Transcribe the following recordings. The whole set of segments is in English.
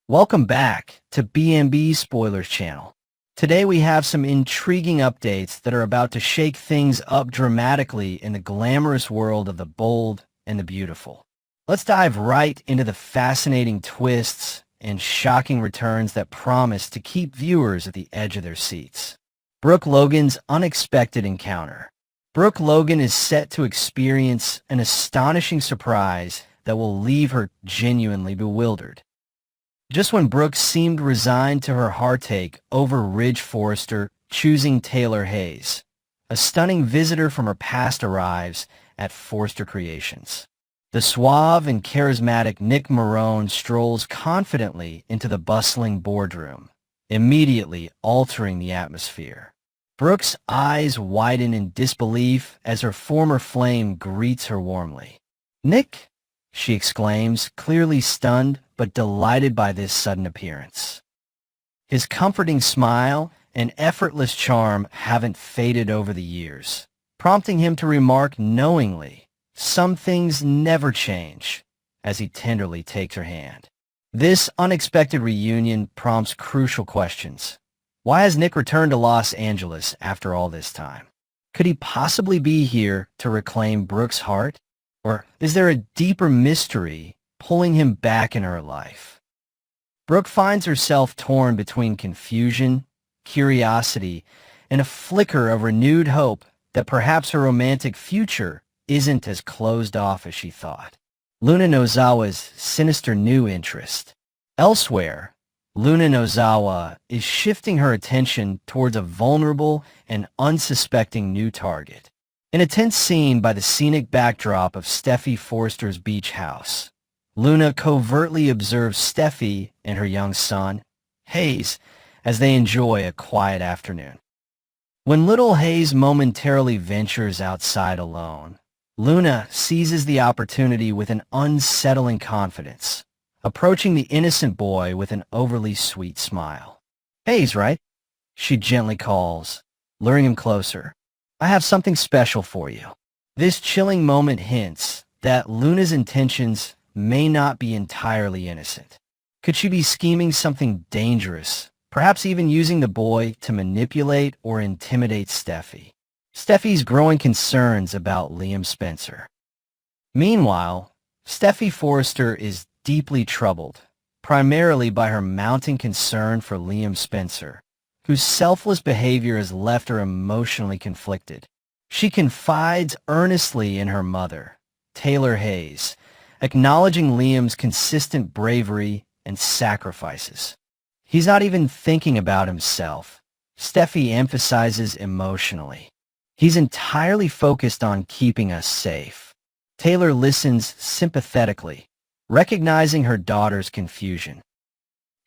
Welcome back to B&B Spoilers channel. Today we have some intriguing updates that are about to shake things up dramatically in the glamorous world of the bold and the beautiful. Let's dive right into the fascinating twists and shocking returns that promise to keep viewers at the edge of their seats. Brooke Logan's unexpected encounter. Brooke Logan is set to experience an astonishing surprise that will leave her genuinely bewildered. Just when Brooke seemed resigned to her heartache over Ridge Forrester choosing Taylor Hayes, a stunning visitor from her past arrives at Forrester Creations. The suave and charismatic Nick Marone strolls confidently into the bustling boardroom, immediately altering the atmosphere. Brooke's eyes widen in disbelief as her former flame greets her warmly. "Nick?" she exclaims, clearly stunned but delighted by this sudden appearance. His comforting smile and effortless charm haven't faded over the years, prompting him to remark knowingly, "Some things never change," as he tenderly takes her hand. This unexpected reunion prompts crucial questions. Why has Nick returned to Los Angeles after all this time? Could he possibly be here to reclaim Brooke's heart? Or is there a deeper mystery pulling him back in her life? Brooke finds herself torn between confusion, curiosity, and a flicker of renewed hope that perhaps her romantic future isn't as closed off as she thought. Luna Nozawa's sinister new interest. Elsewhere, Luna Nozawa is shifting her attention towards a vulnerable and unsuspecting new target. In a tense scene by the scenic backdrop of Steffy Forrester's beach house, Luna covertly observes Steffy and her young son, Hayes, as they enjoy a quiet afternoon. When little Hayes momentarily ventures outside alone, Luna seizes the opportunity with an unsettling confidence, approaching the innocent boy with an overly sweet smile. "Hayes, right?" she gently calls, luring him closer. "I have something special for you." This chilling moment hints that Luna's intentions may not be entirely innocent. Could she be scheming something dangerous, perhaps even using the boy to manipulate or intimidate Steffy? Steffy's growing concerns about Liam Spencer. Meanwhile, Steffy Forrester is deeply troubled, primarily by her mounting concern for Liam Spencer, whose selfless behavior has left her emotionally conflicted. She confides earnestly in her mother, Taylor Hayes, acknowledging Liam's consistent bravery and sacrifices. "He's not even thinking about himself," Steffy emphasizes emotionally. "He's entirely focused on keeping us safe." Taylor listens sympathetically, recognizing her daughter's confusion.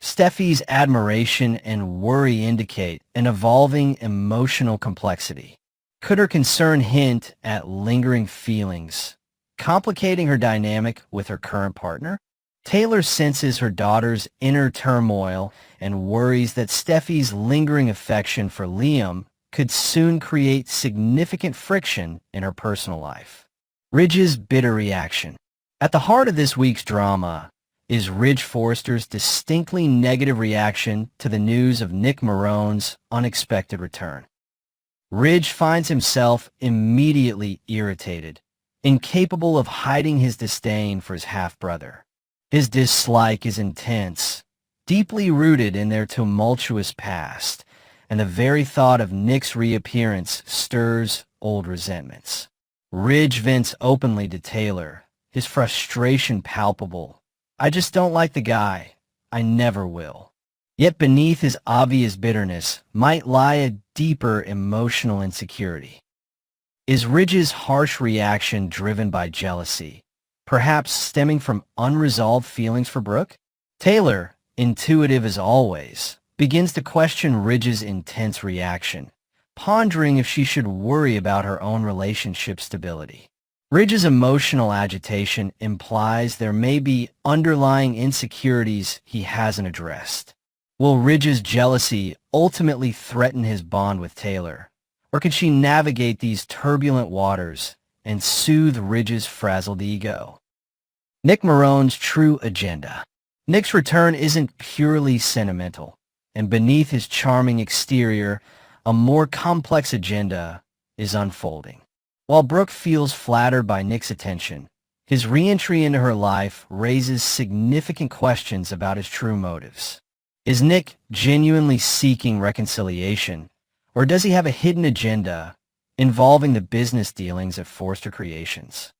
Steffy's admiration and worry indicate an evolving emotional complexity. Could her concern hint at lingering feelings, complicating her dynamic with her current partner? Taylor senses her daughter's inner turmoil and worries that Steffy's lingering affection for Liam could soon create significant friction in her personal life. Ridge's bitter reaction. At the heart of this week's drama is Ridge Forrester's distinctly negative reaction to the news of Nick Marone's unexpected return. Ridge finds himself immediately irritated, incapable of hiding his disdain for his half-brother. His dislike is intense, deeply rooted in their tumultuous past, and the very thought of Nick's reappearance stirs old resentments. Ridge vents openly to Taylor, his frustration palpable. "I just don't like the guy. I never will." Yet beneath his obvious bitterness might lie a deeper emotional insecurity. Is Ridge's harsh reaction driven by jealousy, perhaps stemming from unresolved feelings for Brooke? Taylor, intuitive as always, begins to question Ridge's intense reaction, pondering if she should worry about her own relationship stability. Ridge's emotional agitation implies there may be underlying insecurities he hasn't addressed. Will Ridge's jealousy ultimately threaten his bond with Taylor, or can she navigate these turbulent waters and soothe Ridge's frazzled ego? Nick Marone's true agenda. Nick's return isn't purely sentimental, and beneath his charming exterior, a more complex agenda is unfolding. While Brooke feels flattered by Nick's attention, his re-entry into her life raises significant questions about his true motives. Is Nick genuinely seeking reconciliation, or does he have a hidden agenda involving the business dealings at Forrester Creations?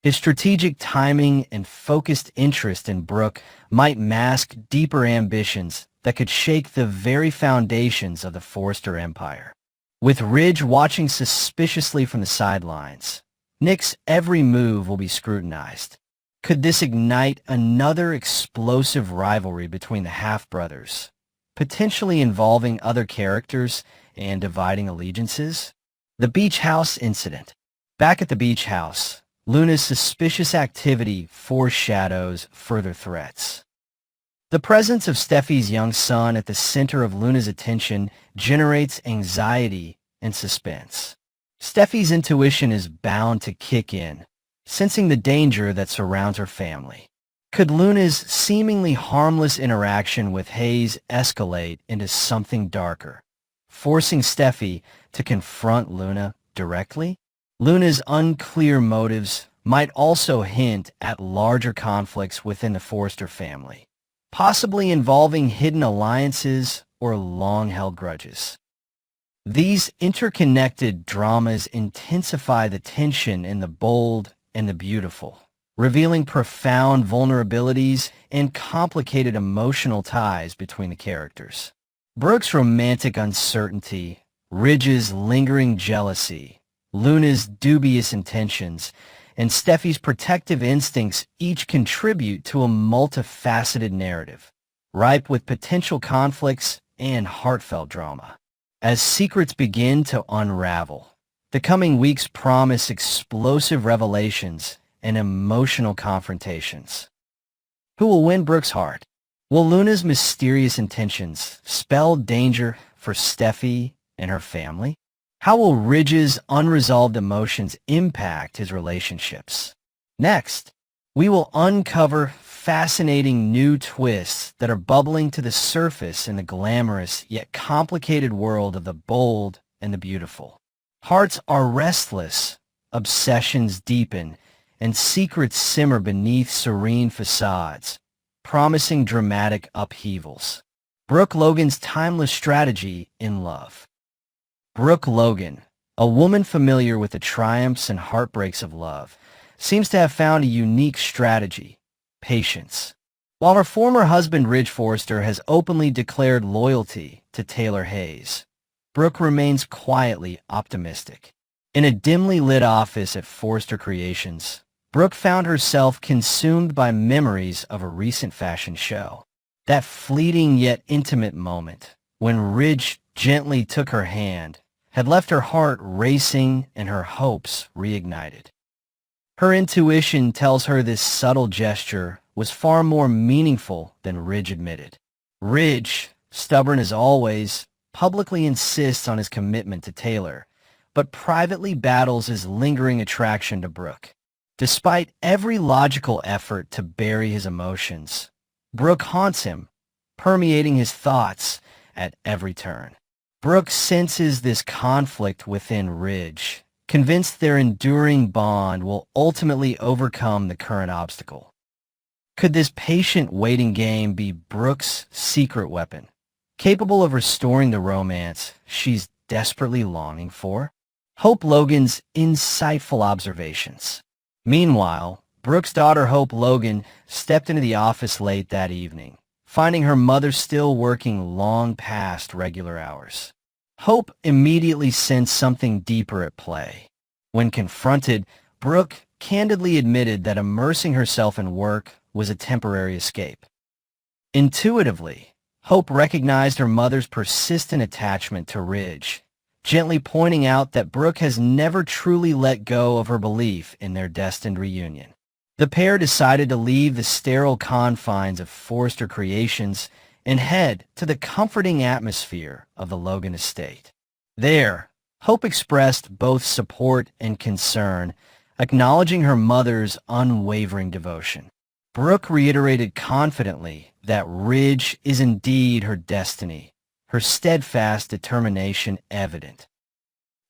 His strategic timing and focused interest in Brooke might mask deeper ambitions that could shake the very foundations of the Forrester empire. With Ridge watching suspiciously from the sidelines, Nick's every move will be scrutinized. Could this ignite another explosive rivalry between the half-brothers, potentially involving other characters and dividing allegiances? The beach house incident. Back at the beach house, Luna's suspicious activity foreshadows further threats. The presence of Steffy's young son at the center of Luna's attention generates anxiety and suspense. Steffy's intuition is bound to kick in, sensing the danger that surrounds her family. Could Luna's seemingly harmless interaction with Hayes escalate into something darker, forcing Steffy to confront Luna directly? Luna's unclear motives might also hint at larger conflicts within the Forrester family, possibly involving hidden alliances or long-held grudges. These interconnected dramas intensify the tension in the bold and the beautiful, revealing profound vulnerabilities and complicated emotional ties between the characters. Brooke's romantic uncertainty, Ridge's lingering jealousy, Luna's dubious intentions, and Steffy's protective instincts each contribute to a multifaceted narrative, ripe with potential conflicts and heartfelt drama. As secrets begin to unravel, the coming weeks promise explosive revelations and emotional confrontations. Who will win Brooke's heart? Will Luna's mysterious intentions spell danger for Steffy and her family? How will Ridge's unresolved emotions impact his relationships? Next, we will uncover fascinating new twists that are bubbling to the surface in the glamorous yet complicated world of the bold and the beautiful. Hearts are restless, obsessions deepen, and secrets simmer beneath serene facades, promising dramatic upheavals. Brooke Logan's timeless strategy in love. Brooke Logan, a woman familiar with the triumphs and heartbreaks of love, seems to have found a unique strategy: patience. While her former husband Ridge Forrester has openly declared loyalty to Taylor Hayes, Brooke remains quietly optimistic. In a dimly lit office at Forrester Creations, Brooke found herself consumed by memories of a recent fashion show. That fleeting yet intimate moment when Ridge gently took her hand had left her heart racing and her hopes reignited. Her intuition tells her this subtle gesture was far more meaningful than Ridge admitted. Ridge, stubborn as always, publicly insists on his commitment to Taylor, but privately battles his lingering attraction to Brooke. Despite every logical effort to bury his emotions, Brooke haunts him, permeating his thoughts at every turn. Brooke senses this conflict within Ridge, convinced their enduring bond will ultimately overcome the current obstacle. Could this patient waiting game be Brooke's secret weapon, capable of restoring the romance she's desperately longing for? Hope Logan's insightful observations. Meanwhile, Brooke's daughter Hope Logan stepped into the office late that evening, finding her mother still working long past regular hours. Hope immediately sensed something deeper at play. When confronted, Brooke candidly admitted that immersing herself in work was a temporary escape. Intuitively, Hope recognized her mother's persistent attachment to Ridge, gently pointing out that Brooke has never truly let go of her belief in their destined reunion. The pair decided to leave the sterile confines of Forrester Creations and head to the comforting atmosphere of the Logan estate. There, Hope expressed both support and concern, acknowledging her mother's unwavering devotion. Brooke reiterated confidently that Ridge is indeed her destiny, her steadfast determination evident.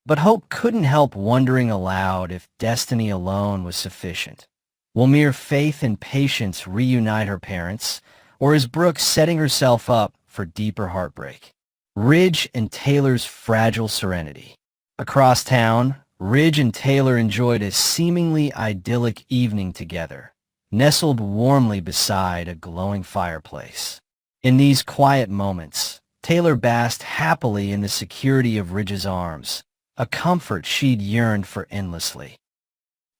But Hope couldn't help wondering aloud if destiny alone was sufficient. Will mere faith and patience reunite her parents, or is Brooke setting herself up for deeper heartbreak? Ridge and Taylor's fragile serenity. Across town, Ridge and Taylor enjoyed a seemingly idyllic evening together, nestled warmly beside a glowing fireplace. In these quiet moments, Taylor basked happily in the security of Ridge's arms, a comfort she'd yearned for endlessly.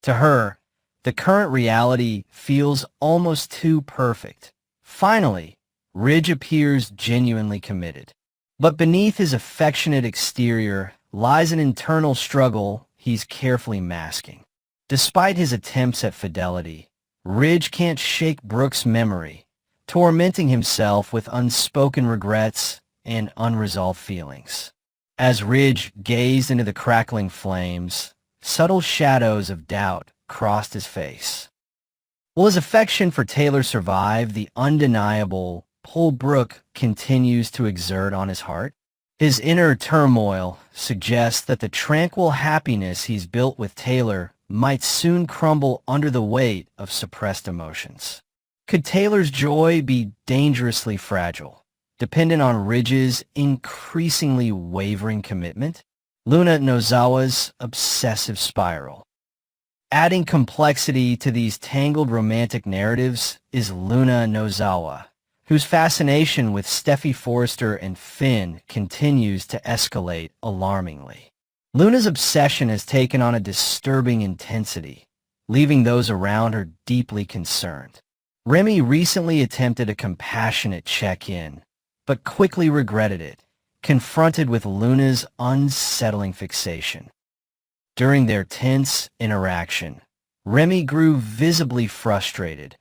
To her, the current reality feels almost too perfect. Finally, Ridge appears genuinely committed. But beneath his affectionate exterior lies an internal struggle he's carefully masking. Despite his attempts at fidelity, Ridge can't shake Brooke's memory, tormenting himself with unspoken regrets and unresolved feelings. As Ridge gazed into the crackling flames, subtle shadows of doubt crossed his face. Will his affection for Taylor survive the undeniable pull Brooke continues to exert on his heart? His inner turmoil suggests that the tranquil happiness he's built with Taylor might soon crumble under the weight of suppressed emotions. Could Taylor's joy be dangerously fragile, dependent on Ridge's increasingly wavering commitment? Luna Nozawa's obsessive spiral. Adding complexity to these tangled romantic narratives is Luna Nozawa, whose fascination with Steffy Forrester and Finn continues to escalate alarmingly. Luna's obsession has taken on a disturbing intensity, leaving those around her deeply concerned. Remy recently attempted a compassionate check-in, but quickly regretted it, confronted with Luna's unsettling fixation. During their tense interaction, Remy grew visibly frustrated,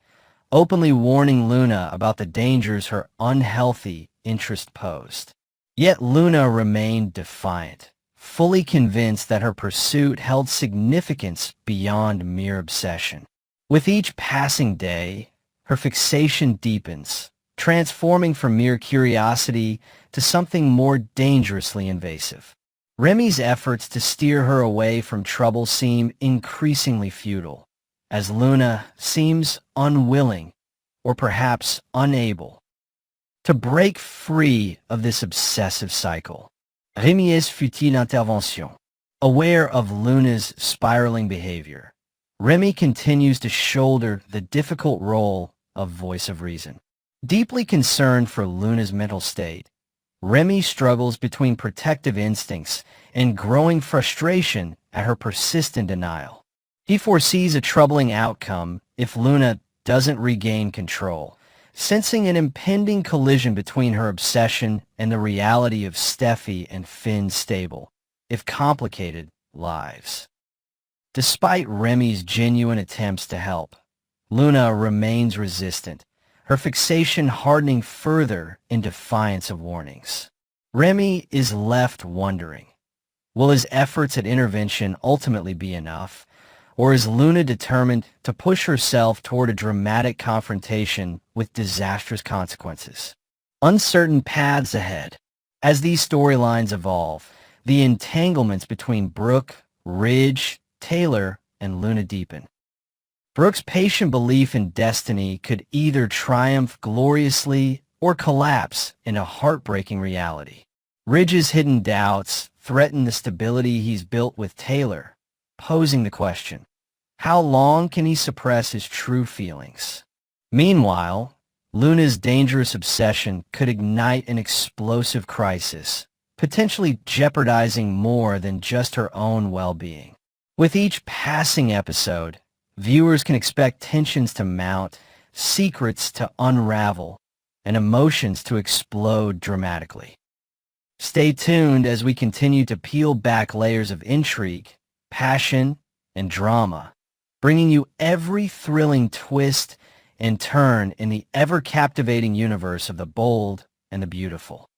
openly warning Luna about the dangers her unhealthy interest posed. Yet Luna remained defiant, fully convinced that her pursuit held significance beyond mere obsession. With each passing day, her fixation deepens, transforming from mere curiosity to something more dangerously invasive. Remy's efforts to steer her away from trouble seem increasingly futile, as Luna seems unwilling, or perhaps unable, to break free of this obsessive cycle. Remy's futile intervention. Aware of Luna's spiraling behavior, Remy continues to shoulder the difficult role of voice of reason. Deeply concerned for Luna's mental state, Remy struggles between protective instincts and growing frustration at her persistent denial. He foresees a troubling outcome if Luna doesn't regain control, sensing an impending collision between her obsession and the reality of Steffy and Finn's stable, if complicated, lives. Despite Remy's genuine attempts to help, Luna remains resistant, her fixation hardening further in defiance of warnings. Remy is left wondering, will his efforts at intervention ultimately be enough, or is Luna determined to push herself toward a dramatic confrontation with disastrous consequences? Uncertain paths ahead. As these storylines evolve, the entanglements between Brooke, Ridge, Taylor, and Luna deepen. Brooke's patient belief in destiny could either triumph gloriously or collapse in a heartbreaking reality. Ridge's hidden doubts threaten the stability he's built with Taylor, posing the question, how long can he suppress his true feelings? Meanwhile, Luna's dangerous obsession could ignite an explosive crisis, potentially jeopardizing more than just her own well-being. With each passing episode, viewers can expect tensions to mount, secrets to unravel, and emotions to explode dramatically. Stay tuned as we continue to peel back layers of intrigue, passion, and drama, bringing you every thrilling twist and turn in the ever-captivating universe of the bold and the beautiful.